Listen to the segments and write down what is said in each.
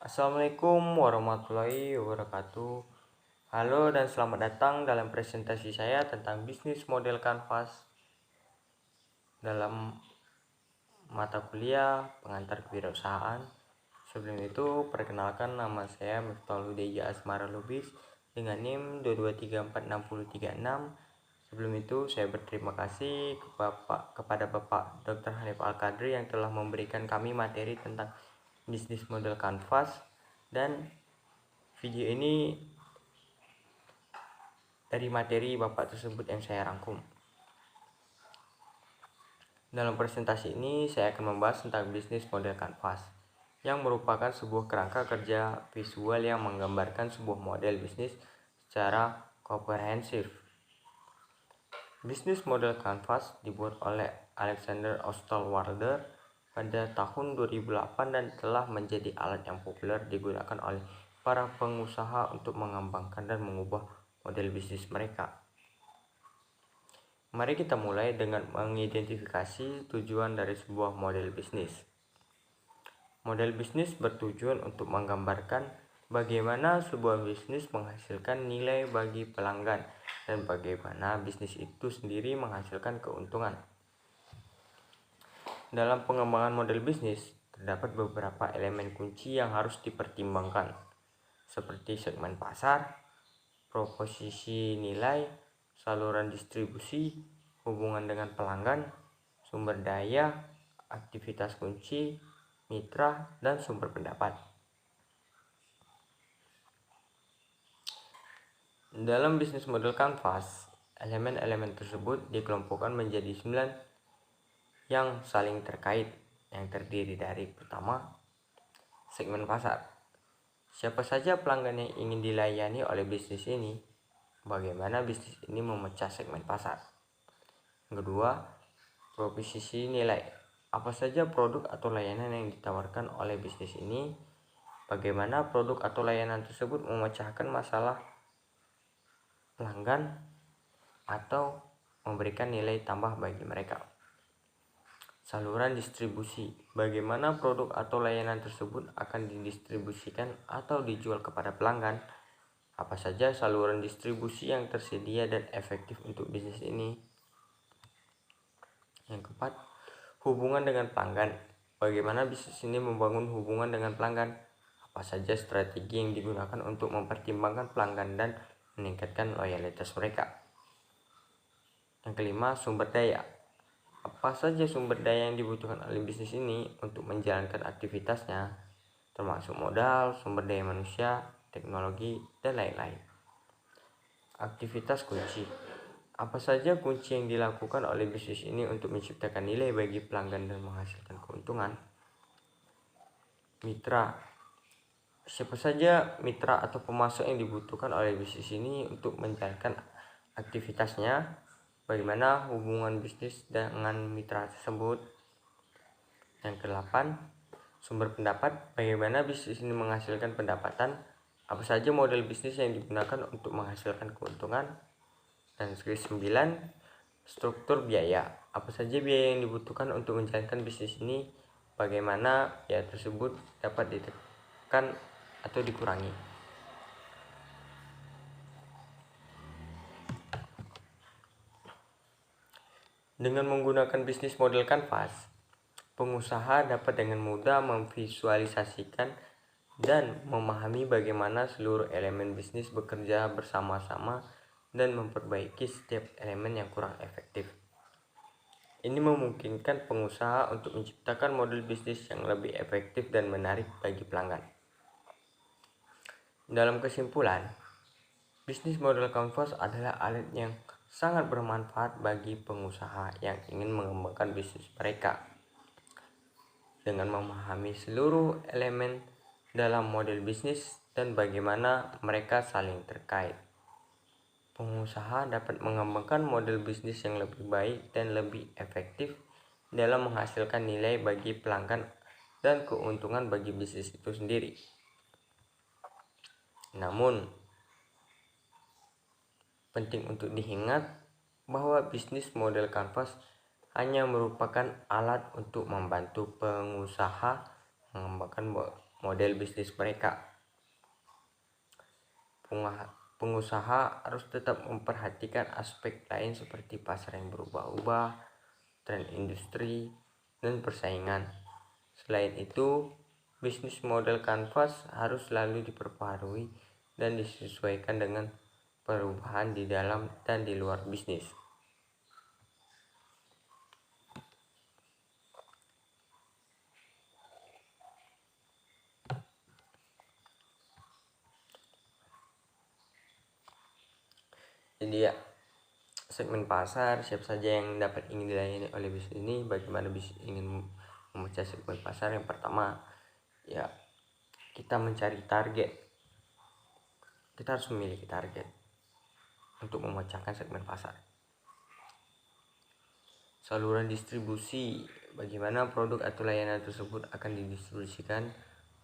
Assalamualaikum warahmatullahi wabarakatuh. Halo dan selamat datang dalam presentasi saya tentang bisnis model kanvas dalam mata kuliah pengantar kewirausahaan. Sebelum itu, perkenalkan nama saya Miftahul Hudeja Asmara Lubis dengan NIM 2234636. Sebelum itu, saya berterima kasih kepada Bapak Dr. Hanif Al-Qadri yang telah memberikan kami materi tentang bisnis model kanvas, dan video ini dari materi Bapak tersebut yang saya rangkum. Dalam presentasi ini saya akan membahas tentang bisnis model kanvas, yang merupakan sebuah kerangka kerja visual yang menggambarkan sebuah model bisnis secara komprehensif. Bisnis model kanvas dibuat oleh Alexander Osterwalder pada tahun 2008 dan telah menjadi alat yang populer digunakan oleh para pengusaha untuk mengembangkan dan mengubah model bisnis mereka. Mari kita mulai dengan mengidentifikasi tujuan dari sebuah model bisnis. Model bisnis bertujuan untuk menggambarkan bagaimana sebuah bisnis menghasilkan nilai bagi pelanggan dan bagaimana bisnis itu sendiri menghasilkan keuntungan. Dalam pengembangan model bisnis, terdapat beberapa elemen kunci yang harus dipertimbangkan, seperti segmen pasar, proposisi nilai, saluran distribusi, hubungan dengan pelanggan, sumber daya, aktivitas kunci, mitra, dan sumber pendapat. Dalam bisnis model kanvas, elemen-elemen tersebut dikelompokkan menjadi 9 yang saling terkait, yang terdiri dari: pertama, segmen pasar. Siapa saja pelanggan yang ingin dilayani oleh bisnis ini? Bagaimana bisnis ini memecah segmen pasar? Yang kedua, proposisi nilai. Apa saja produk atau layanan yang ditawarkan oleh bisnis ini? Bagaimana produk atau layanan tersebut memecahkan masalah pelanggan atau memberikan nilai tambah bagi mereka? Saluran distribusi. Bagaimana produk atau layanan tersebut akan didistribusikan atau dijual kepada pelanggan? Apa saja saluran distribusi yang tersedia dan efektif untuk bisnis ini? Yang keempat, hubungan dengan pelanggan. Bagaimana bisnis ini membangun hubungan dengan pelanggan? Apa saja strategi yang digunakan untuk mempertimbangkan pelanggan dan meningkatkan loyalitas mereka? Yang kelima, sumber daya. Apa saja sumber daya yang dibutuhkan oleh bisnis ini untuk menjalankan aktivitasnya, termasuk modal, sumber daya manusia, teknologi, dan lain-lain. Aktivitas kunci. Apa saja kunci yang dilakukan oleh bisnis ini untuk menciptakan nilai bagi pelanggan dan menghasilkan keuntungan? Mitra. Siapa saja mitra atau pemasok yang dibutuhkan oleh bisnis ini untuk menjalankan aktivitasnya? Bagaimana hubungan bisnis dengan mitra tersebut? Yang kedelapan, sumber pendapat. Bagaimana bisnis ini menghasilkan pendapatan? Apa saja model bisnis yang digunakan untuk menghasilkan keuntungan? Dan ke-9, struktur biaya. Apa saja biaya yang dibutuhkan untuk menjalankan bisnis ini? Bagaimana biaya tersebut dapat ditekan atau dikurangi? Dengan menggunakan bisnis model kanvas, pengusaha dapat dengan mudah memvisualisasikan dan memahami bagaimana seluruh elemen bisnis bekerja bersama-sama dan memperbaiki setiap elemen yang kurang efektif. Ini memungkinkan pengusaha untuk menciptakan model bisnis yang lebih efektif dan menarik bagi pelanggan. Dalam kesimpulan, bisnis model kanvas adalah alat yang sangat bermanfaat bagi pengusaha yang ingin mengembangkan bisnis mereka. Dengan memahami seluruh elemen dalam model bisnis dan bagaimana mereka saling terkait, pengusaha dapat mengembangkan model bisnis yang lebih baik dan lebih efektif dalam menghasilkan nilai bagi pelanggan dan keuntungan bagi bisnis itu sendiri. Namun, penting untuk diingat bahwa bisnis model kanvas hanya merupakan alat untuk membantu pengusaha mengembangkan model bisnis mereka. Pengusaha harus tetap memperhatikan aspek lain seperti pasar yang berubah-ubah, tren industri, dan persaingan. Selain itu, bisnis model kanvas harus selalu diperbaharui dan disesuaikan dengan perubahan di dalam dan di luar bisnis. Jadi ya, segmen pasar siapa saja yang ingin dilayani oleh bisnis ini. Bagaimana bisnis ingin memecah segmen pasar? Yang pertama, ya kita mencari target. Kita harus memiliki target untuk memecahkan segmen pasar. Saluran distribusi, bagaimana produk atau layanan tersebut akan didistribusikan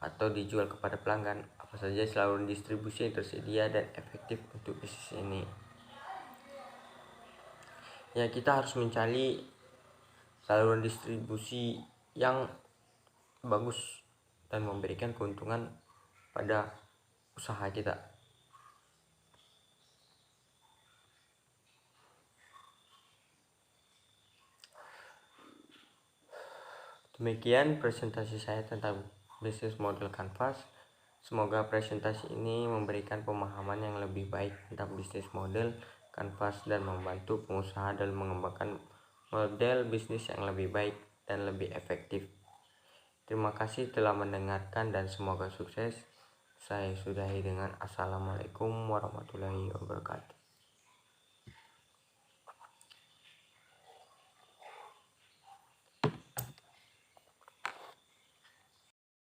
atau dijual kepada pelanggan. Apa saja saluran distribusi yang tersedia dan efektif untuk bisnis ini. Ya, kita harus mencari saluran distribusi yang bagus dan memberikan keuntungan pada usaha kita. Demikian presentasi saya tentang bisnis model kanvas. Semoga presentasi ini memberikan pemahaman yang lebih baik tentang bisnis model kanvas dan membantu pengusaha dalam mengembangkan model bisnis yang lebih baik dan lebih efektif. Terima kasih telah mendengarkan dan semoga sukses. Saya sudahi dengan Assalamualaikum warahmatullahi wabarakatuh.